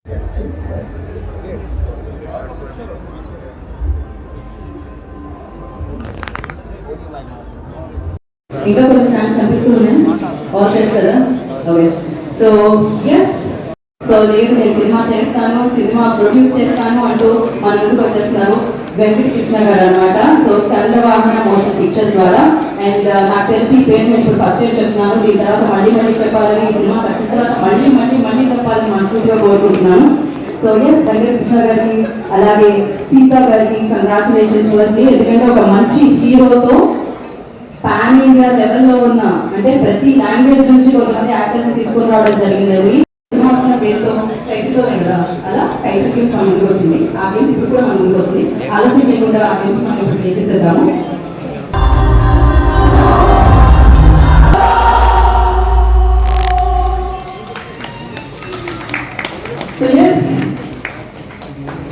ఇంకా కొన్ని స్టాండ్స్ కనిపిస్తూ ఉన్నాయి. ఆల్ సెట్ కదా? ఓకే. సో ఎస్, సో లేదు నేను సినిమా చేస్తాను, సినిమా ప్రొడ్యూస్ చేస్తాను అంటూ మన ముందుకు వచ్చేస్తున్నారు వెంకట కృష్ణ గారు అనమాట. సో స్కందవాహన మోషన్ పిక్చర్స్ ద్వారా. అండ్ నాకు తెలిసి పేరు నేను ఇప్పుడు ఫస్ట్ టైం చెప్తున్నాను, దీని తర్వాత మళ్ళీ చెప్పాలని, ఈ సినిమా సక్సెస్ తర్వాత మళ్ళీ చెప్పాలని మనస్ఫూర్తిగా కోరుకుంటున్నాను. సో ఎస్, వెంకట కృష్ణ గారికి అలాగే సీత గారికి కంగ్రాచులేషన్స్ ఫస్ట్. ఎందుకంటే ఒక మంచి హీరోతో పాన్ ఇండియా లెవెల్లో ఉన్న, అంటే ప్రతి లాంగ్వేజ్ నుంచి కొంతమంది యాక్టర్స్ తీసుకొని రావడం జరిగింది. సినిమా వస్తున్న పేరుతో టైటిల్తోనే కదా, అలా టైటిల్ గేమ్స్ మన ముందుకు వచ్చింది. ఆ గేమ్స్ ఇప్పుడు కూడా మన ముందుకు వస్తుంది. ఆలస్యం చేయకుండా ఆ గేమ్స్ మనం ఇప్పుడు ప్లే చేసేద్దాము.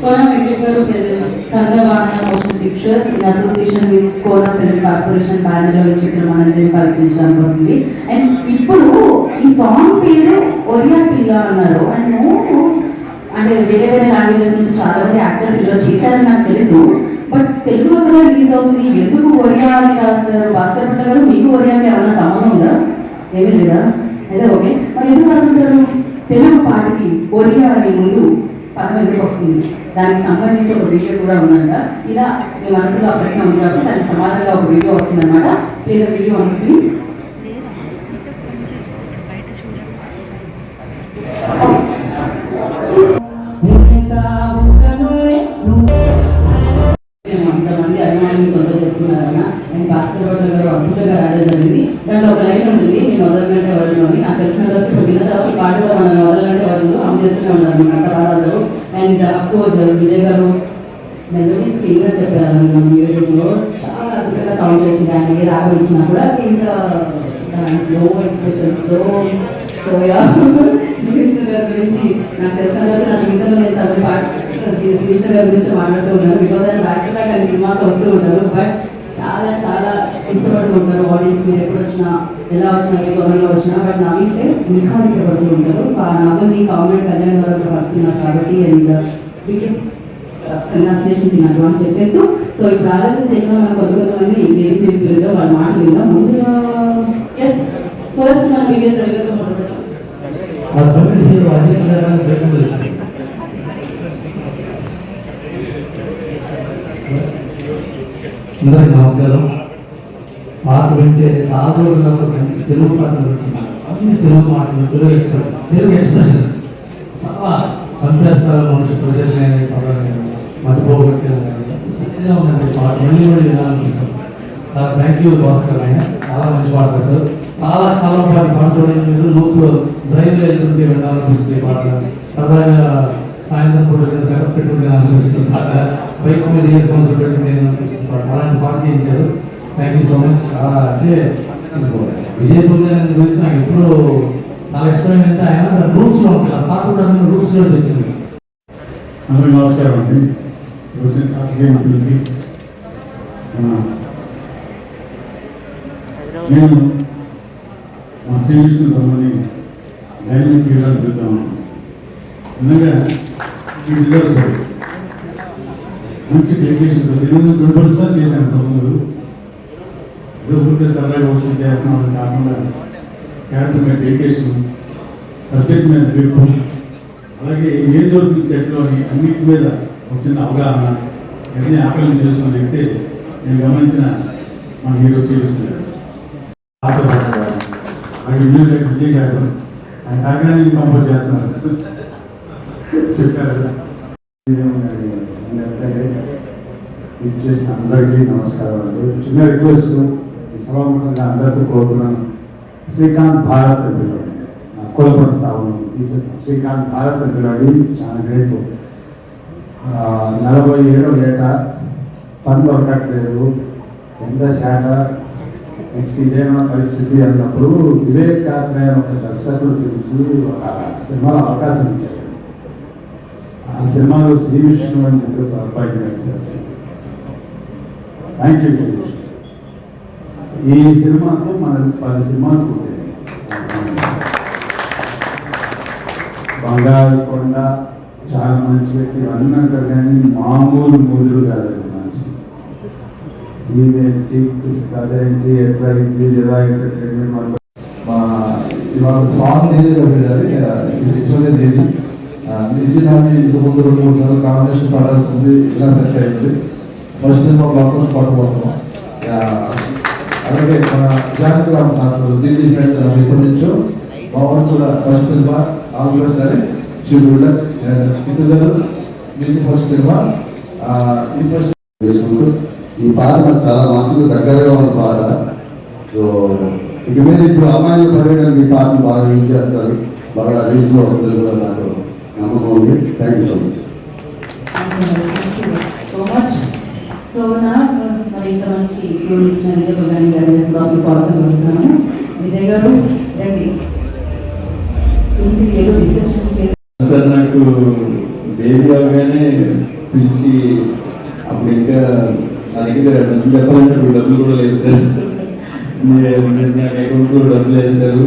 Kona Venkata Garu presents Skandavahana Motion Pictures in association with Kona Film Corporation panel లో చిత్రం మనందరినీ పలికించడానికి వస్తుంది. అండ్ ఇప్పుడు ఈ సాంగ్ పేరు ఒరియా పిల్ల అన్నారు. అండ్ అంటే వేరే లాంగ్వేజెస్ నుంచి చాలా మంది యాక్టర్స్ ఇందులో చేశారని నాకు తెలుసు. బట్ తెలుగులో కూడా రిలీజ్ అవుతుంది, ఎందుకు ఒరియా అని రాస్తారు? భాస్కర్ భట్ల గారు, మీకు ఒరియాకి ఏమన్నా సంబంధం ఉందా? ఏమీ లేదా? అయితే ఓకే, మరి ఎందుకు రాస్తుంటారు? తెలుగు పాటకి ఒరియా అని ముందు పదం ఎందుకు వస్తుంది? దానికి సంబంధించి ఒక వీడియో కూడా ఉందంట. ఇలా మీ మనసులో ఆ ప్రశ్న ఉంది కాబట్టి దానికి సమాధానంగా ఒక వీడియో వస్తుంది అనమాట. Please video on screen. అంతమంది అభిమానులు సొంతం చేసుకున్నారన్న. నేను భాస్కర్ భట్ల గారు అద్భుతంగా రాయడం జరిగింది. దాంట్లో ఒక లైన్ ఉంటుంది, నేను వదలనంటే వదలను అని. నాకు తెలిసిన వరకు ఇప్పుడు విన్న తర్వాత ఈ పాట కూడా మనం వదలనంటే వదలు అమలు చేస్తూనే ఉన్నారు అంత బాగా రాశారు. అండ్ అఫ్ కోర్స్ విజయ్ గారు మెలోడీస్ కింగ్గా చెప్పారు మ్యూజిక్లో, చాలా అద్భుతంగా సౌండ్ చేసింది. ఆయన ఏ రాగం ఇచ్చినా కూడా ఇంకా స్లో ఎక్స్ప్రెషన్ సో శ్రీకృష్ణ గారి గురించి నాకు తెలిసిన వరకు నా జీవితంలో నేను సగం పాట శ్రీకృష్ణ గారి గురించి మాట్లాడుతూ ఉన్నాను. బికాజ్ ఆయన బ్యాక్ టు బ్యాక్ ఆయన సినిమాతో వస్తూ ఉంటారు. బట్ చాలా ఇష్టపడుతూ ఉంటారు ఆడియన్స్. మీరు ఎప్పుడు వచ్చినా, ఎలా వచ్చినా, ఏ జోనర్లో వచ్చినా బట్ నవ్విస్తే ఇంకా ఇష్టపడుతూ ఉంటారు. సో ఆ నవ్వుని కామెంట్ కళ్యాణ్ ద్వారా వస్తున్నారు కాబట్టి and biggest congratulations in advance చెప్పేస్తూ. సో ఇప్పుడు ఆలోచన చేయడం మన కొంతమంది వేది పిలుపులో వాళ్ళ మాటలు విందాం. ముందుగా ఎస్ ఫస్ట్ మన బిగ్గెస్ట్ అడిగారు అందరికీ నమస్కారం. పాట వింటే చాలా రోజుల మంచి తెలుగు పాటలు వింటున్నాను. అన్ని తెలుగు మాటలు, తెలుగు ఎక్స్ప్రెషన్స్ చాలా సంతోషాలు. మనుషులు ప్రజల్ని పదాలని మర్చిపోగొట్టాలని చక్కగా ఉందండి పాట. మళ్ళీ వినాలనిపిస్తాం. చాలా థ్యాంక్ యూ భాస్కర్ ఆయన, చాలా మంచి పాట సార్. చాలా కాలం పాట చూడండి మీరు, లూప్ డ్రైవ్లో వెళ్తుంటే వినాలనిపిస్తుంది పాట. సరదాగా సాయంత్రం పూట సెటప్ పెట్టుకుంటే అనిపిస్తుంది పాట, బైక్ మీద ఇయర్ ఫోన్స్ పెట్టుకుంటే అనిపిస్తుంది పాట. అలాంటి పాట చేయించారు. Thank you so much. అంటే విజయ్ పుల్లని గురించి నాకు ఎప్పుడు చాలా ఇష్టమైందంటే ఆయన రూట్స్లో ఉంటుంది. ఆ పాట కూడా రూట్స్లో వచ్చింది. అందరికీ నమస్కారం అండి. వచ్చిన రాజకీయ మంత్రులకి నేను మా శ్రీకృష్ణ తమ్ముని డైనమిక్ హీరోని పిలుద్దాం. నిజంగా ఈ డిజర్వ్ మంచి డెడికేషన్. నేను దుర్బడుగా చేశాను తమ్ముడు. ఏదో ఊరికే సరదాగా వచ్చి చేస్తున్నామని కాకుండా క్యారెక్టర్ మీద డెడికేషన్, సబ్జెక్ట్ మీద గ్రిప్, అలాగే ఏం జరుగుతుంది సెట్లోని అన్నిటి మీద వచ్చిన అవగాహన, ఇవన్నీ ఆకలన చేసుకుని అయితే నేను గమనించిన మన హీరో శ్రీకృష్ణ గారు. అలాగే విజయ్ గారు ఆయన కాగానే కంపోజ్ చేస్తున్నారు చెప్పారు. చేసిన అందరికీ నమస్కారం అండి. చిన్న రిక్వెస్ట్ సభాముఖంగా అందరితో కోరుతున్నాను. శ్రీకాంత్ భారత్ పిల్లవాడి కుల ప్రస్తావన శ్రీకాంత్ భారత్ పిల్లవాడి చాలా గ్రేట్ఫుల్. 47వ ఏట పని దొరకట్లేదు, ఎంత శాఖ, నెక్స్ట్ ఇదేనా పరిస్థితి అన్నప్పుడు వివేక్ యాత్ర ఒక దర్శకుడు పిలిచి ఒక సినిమాలో అవకాశం ఇచ్చారు. ఆ సినిమాలో శ్రీ విష్ణు అని చెప్పి ఒక అబ్బాయిని వేశారు. Thank you Shri Vishnu. ఈ సినిమాతో మన 10 సినిమాలు పూర్తయ్యాయి. బంగారుకొండ, చాలా మంచి వ్యక్తి ఇవన్నీ అంటారు కానీ మామూలు మూదులు కాదండి మంచి సీన్ ఏంటి కథ ఏంటి ఎట్లా అయింది ఎలా ఎంటర్టైన్మెంట్ మా ఇవాళ సాంగ్ నేనే వెళ్ళాలి ఇష్టమే లేదు నిజ నాకు ఇంత ముందు 2-3 సార్లు కాంబినేషన్ పడాల్సింది ఇలా సెట్ అయింది ఫస్ట్ సినిమా బ్లాక్ బస్టర్ పట్టబోతున్నాం అలాగే మా జానకిరామ్ నాకు ఢిల్లీ ఫ్రెండ్ నాకు ఇప్పటి నుంచో మా వాడు కూడా ఫస్ట్ సినిమా ఆంధ్రప్రదేశ్ కానీ శివుడు మిత్రులు గారు మీకు ఫస్ట్ సినిమా ఈ ఫస్ట్ చేసుకుంటూ ఈ పాట నాకు చాలా మనసుకు దగ్గరగా ఉన్న పాట. సో ఇక మీద ఇప్పుడు అమ్మాయిలు పర్యటన ఈ పాటను బాగా యూజ్ చేస్తారు, బాగా రీచ్లో వస్తుంది కూడా నాకు నమ్మకం ఉంది. Thank you so much. So much. So నా మరి ఇంత మంచి ట్యూన్ ఇచ్చిన విజయ్ కుల్గాని గారి కోసం స్వాగతం పలుకుతున్నాను. విజయ్ గారు రండి. ఇంటికి ఏదో డిస్కషన్ చేసి సార్ నాకు బేబీ అవగానే పిలిచి అప్పుడు ఇంకా నా దగ్గర నిజం చెప్పాలంటే ఇప్పుడు డబ్బులు కూడా లేవు సార్. మీరు నాకు అకౌంట్ కూడా డబ్బులు వేశారు,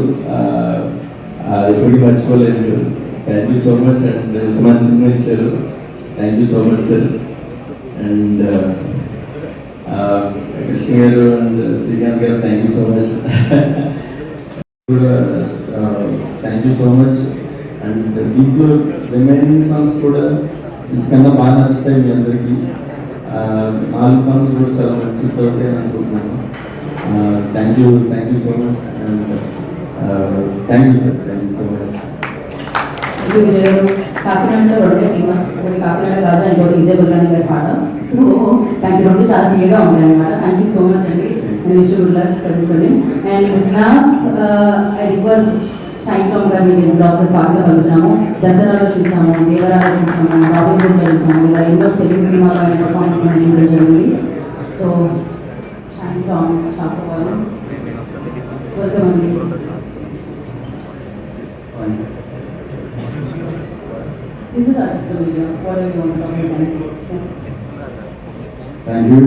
అది ఎప్పటికీ మర్చిపోలేదు sir. Thank you so much and ఎంత మంచి సినిమా ఇచ్చారు. Thank you so much sir. And Krishna గారు అండ్ శ్రీకాంత్ గారు థ్యాంక్ యూ సో మచ్ కూడా thank you so much. And దీంట్లో రిమైనింగ్ సాంగ్స్ కూడా ఇంతకన్నా బాగా నచ్చుతాయి మీ అందరికీ. 4 సాంగ్స్ కూడా చాలా మంచి అవుతాయి అని అనుకుంటున్నాను. Thank you so much and thank you sir. Thank you so much. Vijay గారు కాకినాడలో రెండే ఫేమస్, ఒకటి కాకినాడ రాజా, ఇంకోటి విజయ్ కుల్గాని గారి పాట. సో థ్యాంక్ యూ, రెండు చాలా క్లియర్గా ఉంటాయి అనమాట. థ్యాంక్ యూ సో మచ్ అండి. నేను విష్ గుడ్ లక్ తెలుసుకొని. అండ్ నా ఐ రిక్వెస్ట్ షైన్ టామ్ గారిని నేను డాక్టర్ స్వాగతం పలుకుతున్నాము. దసరాలో చూసాము, దేవరాలో చూసాము, రాబిన్హుడ్లో చూసాము, ఇలా ఎన్నో తెలుగు సినిమాలో ఆయన పర్ఫార్మెన్స్ మనం చూడడం జరిగింది. సో షైన్ టామ్ షాఫర్ గారు వెల్కమ్ అండి. This is artist video. What do you want to talk about? Thank you.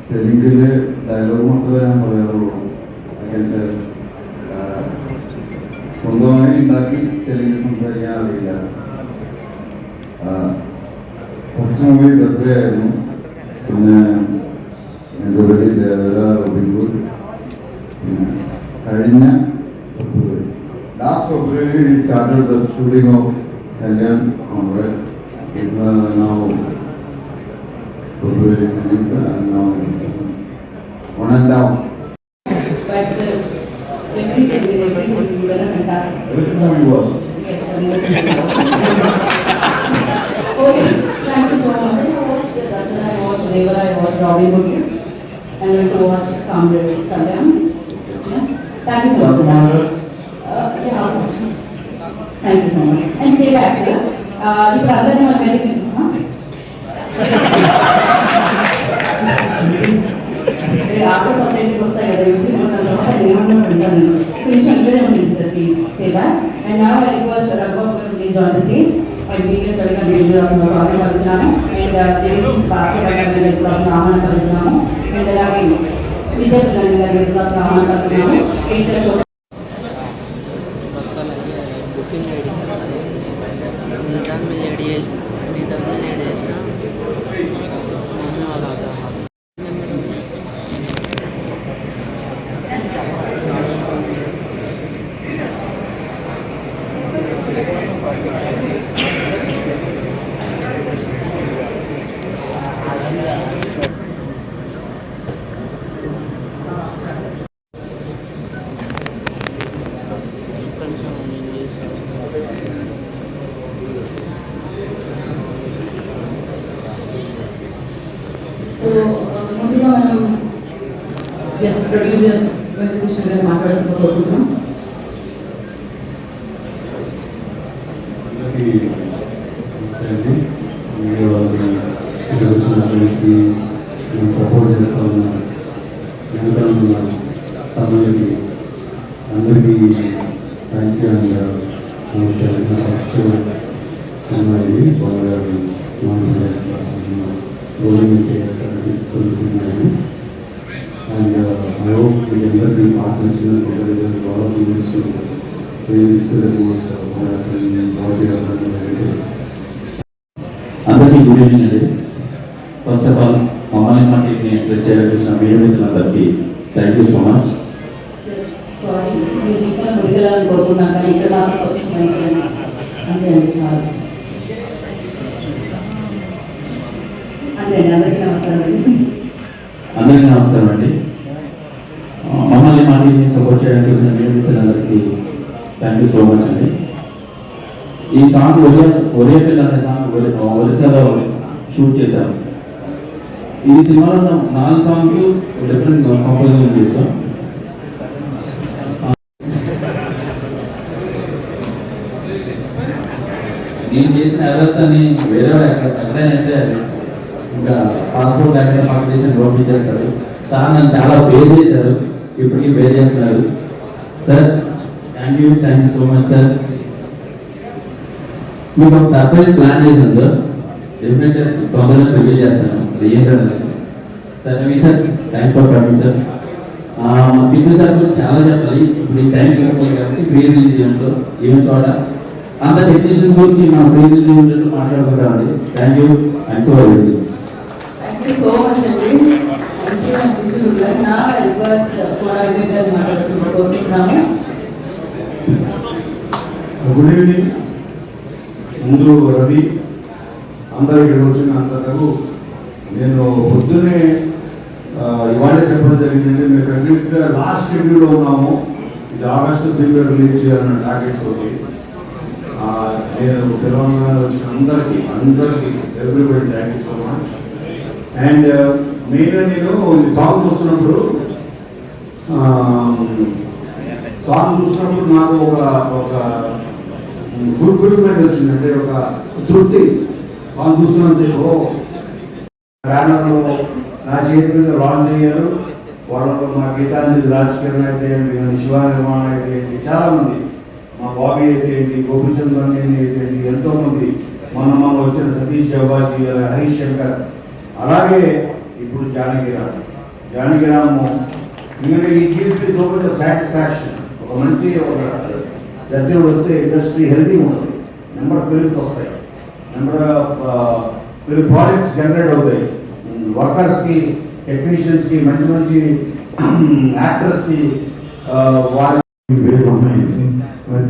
തെലുങ്കില് ഡയലോഗ് മാത്രമേ ഞാൻ പറയാറുള്ളൂ. അങ്ങനത്തെ സ്വന്തമായി ഉണ്ടാക്കി തെലുങ്കിൽ സംസാരിക്കാൻ അറിയില്ല. ഫസ്റ്റ് മൂവി ദസറയായിരുന്നു. പിന്നെ എൻ്റെ പേര് ദേവര റോബിൻഹുഡ്. പിന്നെ കഴിഞ്ഞ last February we started the shooting of Kalyan Conrad. It's now February finished and now on and down. But everything you done a fantastic. Every time you watch. Yes, okay, thank you so much. I watched Dasara, I watched Devara, I watched Robin Hood. I'm going to watch Kalyan. Yeah. Thank you so much. Yeah, I'll watch. Thank you so much. And stay back, sir. ఇప్పుడు అందరినీ మనం వెళ్ళి auto సపరేట్గా వస్తాయి కదా YouTube తర్వాత ఏమన్నా ఉంటాను. కొంచెం ఇక్కడే ఉంటుంది sir, please stay back. And నా ఐ రిక్వెస్ట్ రఘుబాబు గారు please on the stage. And details అడిగిన వీడియో స్వాగతం పలుకుతున్నాను. అండ్ లేడీస్ బాస్కెట్ బాల్ ఆహ్వానం పలుకుతున్నాము. అండ్ అలాగే విజయ్ కుల్గాని గారి ఆహ్వానం పలుకుతున్నాము. బుకింగ్ ఐడి నిదాన్ మీద యాడ్ చేసిన అలాగా సో ముందుగా మనం ప్రొడ్యూసర్ వెంకటకృష్ణ గారు మాట్లాడాల్సిందిగా కోరుకుంటున్నాం. అందరికీ నమస్తే అండి. మీరు వాళ్ళకి ఇక్కడ వచ్చిన ఫ్రెండ్స్కి నేను సపోర్ట్ చేస్తూ ఉన్నాను. వెనకాల ఉన్న తమ్ముళ్ళకి అందరికీ థ్యాంక్ యూ అండ్ నమస్తే అండి. ఫస్ట్ సినిమా ఇది బాగా మానిటర్ చేస్తారు, రోజు నుంచి చేస్తారు తీసుకున్న సినిమా ఇది. అండ్ ఐ హోప్ మీ అందరికీ పాట నచ్చిన గౌరవ అందరికీ గుడ్ ఈవినింగ్ అండి. ఫస్ట్ ఆఫ్ ఆల్ మమ్మల్ని మా టీంని ఎంకరేజ్ చేయాల్సిన మీడియా మిత్రులందరికీ thank you so much. Sorry మీ జీవితంలో ముందుకెళ్ళాలని కోరుకున్నాను కానీ ఇక్కడ మాత్రం కొంచెం అయిపోయింది అంతే అండి. చాలా అంతే అండి. అందరికీ నమస్కారం అండి. అందరికీ నమస్కారం అండి. మమ్మల్ని మా టీంని సపోర్ట్ చేయడానికి వచ్చిన మీడియా మిత్రులందరికీ థ్యాంక్ యూ సో మచ్ అండి. ఈ సాంగ్ ఒరే పిల్ల అనే సాంగ్ ఒరిస్సాలో షూట్ చేశాం. ఈ సినిమాలో 4 సాంగ్స్ డిఫరెంట్ కంపోజిషన్ చేశాం. నేను చేసిన ఎర్రర్స్ అని వేరే ఎక్కడైనా అయితే ఇంకా పాస్పోర్ట్ ఎక్కడ కాంపిటీషన్ పంపించేస్తారు. సార్ నన్ను చాలా పే చేశారు, ఇప్పటికీ పే చేస్తున్నారు. Sir thank you so much sir. మీకు ఒక సర్ప్రైజ్ ప్లాన్ చేశాను సార్, డెఫినెట్గా తొందరగా రివీల్ చేస్తాను. అది ఏంటంటే సార్ మీ sir thanks for coming sir. Tipu sir గురించి చాలా చెప్పాలి, ఇప్పుడు ఈ టైం చెప్పాలి కాబట్టి ప్రీ రిలీజ్ ఈవెంట్ చోట అంత టెక్నీషియన్ గురించి మా ప్రీ రిలీజ్ ఈవెంట్ మాట్లాడుకుంటామండి. Thank you for everything. Thank you so much అండి. Thank you and wish you luck. Now I request for our leader మాట్లాడాల్సిందిగా కోరుతున్నాము. Good evening. ముందు రవి అందరికి వచ్చిన అందరూ నేను పొద్దునే ఇవాళే చెప్పడం జరిగిందంటే మేము కంటిన్యూస్గా లాస్ట్ షెడ్యూల్లో ఉన్నాము. ఇది ఆగస్టు 3 రిలీజ్ చేయాలన్న టార్గెట్ తోటి నేను తెలంగాణ వచ్చిన అందరికీ everybody thank you so much. And మెయిన్గా నేను సాంగ్ చూస్తున్నప్పుడు నాకు ఒక ఫుల్ఫిల్మెంట్ వచ్చింది. అంటే ఒక తృప్తి. సాంగ్ చూస్తున్నంతసేపు బ్యానర్లో నా చేతి మీద లాంచ్ అయ్యారు. వాళ్ళలో మా గీతాంజలి రాజకీయం అయితే శివ నిర్మాణ అయితే చాలామంది, మా బాబీ అయితే ఏంటి, గోపిచంద్ బండి అయితే ఎంతోమంది, మొన్న వచ్చిన సతీష్ జవ్వాజీ, హరీష్ శంకర్, అలాగే ఇప్పుడు జానకిరాము. ఎందుకంటే ఈ gives me so much of satisfaction. ఒక మంచి దర్శకుడు వస్తే ఇండస్ట్రీ హెల్తీ ఉంటుంది, నెంబర్ ఆఫ్ ఫిల్మ్స్ వస్తాయి, number of film projects generate అవుతాయి. వర్కర్స్కి, టెక్నీషియన్స్కి, మంచి యాక్టర్స్కి వాళ్ళ వేరే ఉన్నాయి.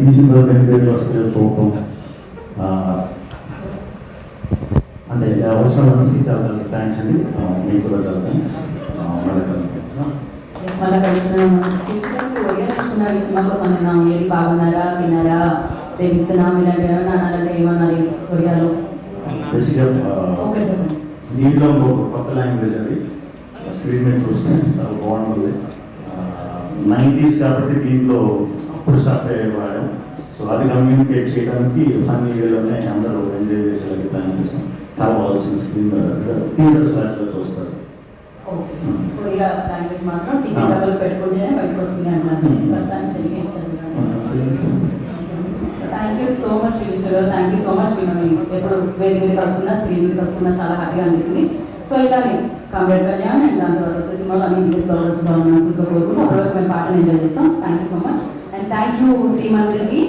తీసిన తర్వాత ఎంక్వైరీ వస్తే చూడటం అంటే అవసరం చాలా థ్యాంక్స్ అండి. మీకు కూడా చాలా థ్యాంక్స్. మళ్ళీ కలుస్తున్నాము. నేర్చుకున్నారు ఈ సినిమా కోసం. నేను ఏది బాగున్నారా, విన్నారా, ప్రేమిస్తున్నాం ఇలాంటి ఏమన్నా అనాలంటే ఏమన్నారు కొరియాలో? ఓకే చెప్పండి. దీంట్లో ఒక కొత్త లాంగ్వేజ్ అది స్క్రీన్ మీద చూస్తే చాలా బాగుంటుంది. 90s కాబట్టి దీంట్లో అప్పుడు సాఫ్ట్వేర్ వాడాం. సో అది కమ్యూనికేట్ చేయడానికి ఫన్నీ వేలోనే అందరూ ఎంజాయ్ చేసేలాగా ప్లాన్ చేస్తాం. చాలా బాగా వచ్చింది. స్క్రీన్ టీజర్ స్లాట్లో చూస్తారు. కొరియా లాంగ్వేజ్ మాత్రం టికెట్ డబ్బులు పెట్టుకుంటేనే బయటకు వస్తుంది అన్నారు. ప్రస్తుతానికి తెలుగు ఇచ్చారు. థ్యాంక్ యూ సో మచ్ విశ్వ గారు. Thank you so much. మిమ్మల్ని ఎప్పుడు వేదిక మీద కలుసుకున్నా, స్క్రీన్ మీద కలుసుకున్నా చాలా హ్యాపీగా అనిపిస్తుంది. సో ఇలానే కామ్రేడ్ కళ్యాణ్ అండ్ దాని తర్వాత వచ్చే సినిమాలో అన్ని ఇంగ్లీష్ బాగుంటుంది కోరుకుంటూ అప్పటివరకు మేము పాటలు ఎంజాయ్ చేస్తాం. Thank you so much and thank you team అందరికీ.